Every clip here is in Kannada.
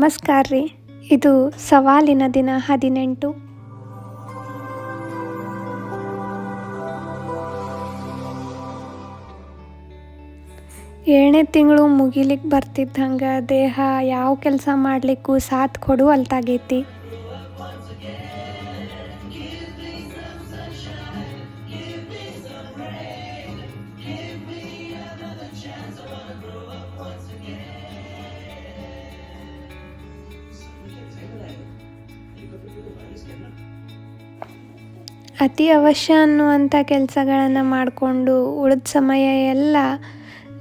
ನಮಸ್ಕಾರ ರೀ. ಇದು ಸವಾಲಿನ ದಿನ 18. ಏಳನೇ ತಿಂಗಳು ಮುಗಿಲಿಕ್ಕೆ ಬರ್ತಿದ್ದಂಗೆ ದೇಹ ಯಾವ ಕೆಲಸ ಮಾಡಲಿಕ್ಕೂ ಸಾಥ್ ಕೊಡುವಲ್ತಾಗೈತಿ. ಅತಿ ಅವಶ್ಯ ಅನ್ನುವಂಥ ಕೆಲಸಗಳನ್ನು ಮಾಡಿಕೊಂಡು ಉಳಿದ ಸಮಯ ಎಲ್ಲ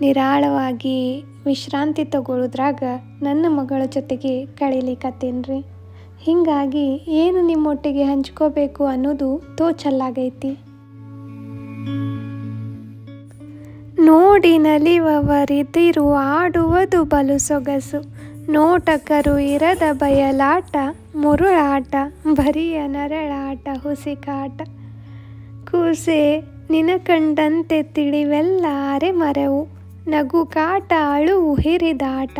ನಿರಾಳವಾಗಿ ವಿಶ್ರಾಂತಿ ತಗೊಳ್ಳೋದ್ರಾಗ ನನ್ನ ಮಗಳ ಜೊತೆಗೆ ಕಳೀಲಿಕ್ಕತ್ತೀನಿ ರೀ. ಹೀಗಾಗಿ ಏನು ನಿಮ್ಮೊಟ್ಟಿಗೆ ಹಂಚ್ಕೋಬೇಕು ಅನ್ನೋದು ತೋಚಲ್ಲಾಗೈತಿ. ನೋಡಿ ನಲಿವವರಿದಿರು ಆಡುವುದು ಬಲು ಸೊಗಸು, ನೋಟಕರು ಇರದ ಬಯಲಾಟ ಮುರುಳಾಟ ಬರಿಯ ನರಳಾಟ ಹುಸಿಕಾಟ, ಕೂಸೆ ನಿನ ಕಂಡಂತೆ ತಿಳಿವೆಲ್ಲ ಅರೆಮರೆವು, ನಗುಕಾಟ ಅಳುವು ಹಿರಿದಾಟ,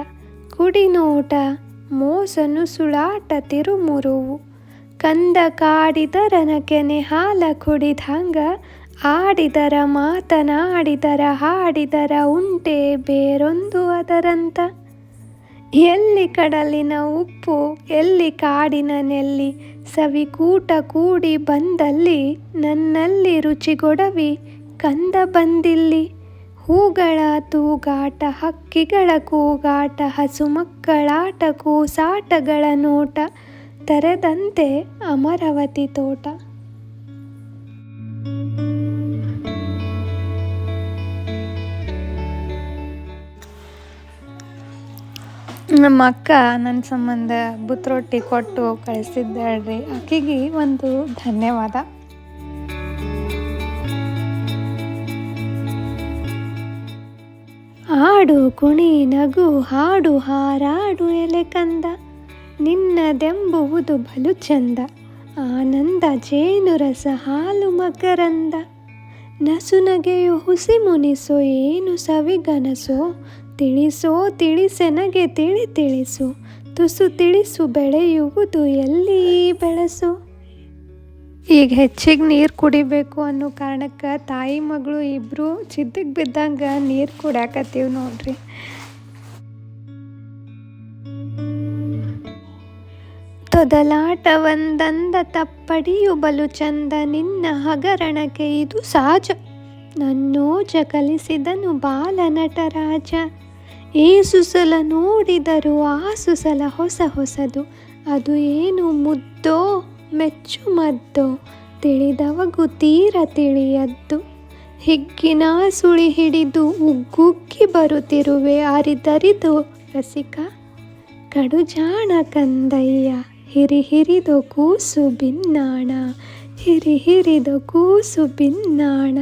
ಕುಡಿನೋಟ ಮೋಸನು ಸುಳಾಟ ತಿರುಮುರುವು, ಕಂದ ಕಾಡಿದರನ ಕೆನೆ ಹಾಲ ಕುಡಿದಂಗ, ಆಡಿದರ ಮಾತನಾಡಿದರ ಹಾಡಿದರ ಉಂಟೆ ಬೇರೊಂದು ಅದರಂತ, ಎಲ್ಲಿ ಕಡಲಿನ ಉಪ್ಪು ಎಲ್ಲಿ ಕಾಡಿನ ನೆಲ್ಲಿ, ಸವಿಕೂಟ ಕೂಡಿ ಬಂದಲ್ಲಿ ನನ್ನಲ್ಲಿ ರುಚಿಗೊಡವಿ ಕಂದ ಬಂದಿಲ್ಲಿ, ಹೂಗಳ ತೂಗಾಟ ಹಕ್ಕಿಗಳ ಕೂಗಾಟ ಹಸುಮಕ್ಕಳಾಟ ಕೂಸಾಟಗಳ ನೋಟ, ತೆರೆದಂತೆ ಅಮರಾವತಿ ತೋಟ. ನಮ್ಮ ಅಕ್ಕ ನನ್ನ ಸಂಬಂಧ ಬುತ್ತರೊಟ್ಟಿ ಕೊಟ್ಟು ಕಳಿಸಿದ್ದಾಳ್ರಿ. ಆಕೆಗೆ ಒಂದು ಧನ್ಯವಾದ. ಆಡು ಕುಣಿ ನಗು ಹಾಡು ಹಾರಾಡು ಎಲೆ ಕಂದ, ನಿನ್ನದೆಂಬುವುದು ಬಲು ಚಂದ, ಆನಂದ ಜೇನು ರಸ ಹಾಲು ಮಕರಂದ, ನಸುನಗೆಯು ಹುಸಿ ಮುನಿಸೋ ಏನು ಸವಿಗನಸೋ, ತಿಳಿಸೋ ತಿಳಿಸೆನಗೆ ತಿಳಿಸು, ತುಸು ತಿಳಿಸು ಬೆಳೆಯುವುದು ಎಲ್ಲಿ ಬೆಳೆಸು. ಈಗ ಹೆಚ್ಚಿಗೆ ನೀರು ಕುಡಿಬೇಕು ಅನ್ನೋ ಕಾರಣಕ್ಕೆ ತಾಯಿ ಮಗಳು ಇಬ್ಬರು ಚಿದ್ದಕ್ಕೆ ಬಿದ್ದಂಗೆ ನೀರು ಕುಡ್ಯಾಕತ್ತೀವಿ ನೋಡ್ರಿ. ತೊದಲಾಟ ಒಂದಂದ ತಪ್ಪಡಿಯು ಬಲು ಚಂದ, ನಿನ್ನ ಹಗರಣಕ್ಕೆ ಇದು ಸಹಜ, ನನ್ನೋಜ ಕಲಿಸಿದನು ಬಾಲ ನಟರಾಜ, ಏಸು ಸಲ ನೋಡಿದರು ಆ ಸುಸಲ ಹೊಸ ಹೊಸದು, ಅದು ಏನು ಮುದ್ದೋ ಮೆಚ್ಚು ಮದ್ದೋ, ತಿಳಿದವಗೂ ತೀರ ತಿಳಿಯದ್ದು, ಹಿಗ್ಗಿನ ಸುಳಿ ಹಿಡಿದು ಉಗ್ಗುಗ್ಗಿ ಬರುತ್ತಿರುವೆ ಅರಿದರಿದು ರಸಿಕ, ಕಡುಜಾಣ ಕಂದಯ್ಯ ಹಿರಿಹಿರಿದು ಕೂಸು ಬಿನ್ನಾಣ, ಹಿರಿಹಿರಿದು ಕೂಸು ಬಿನ್ನಾಣ.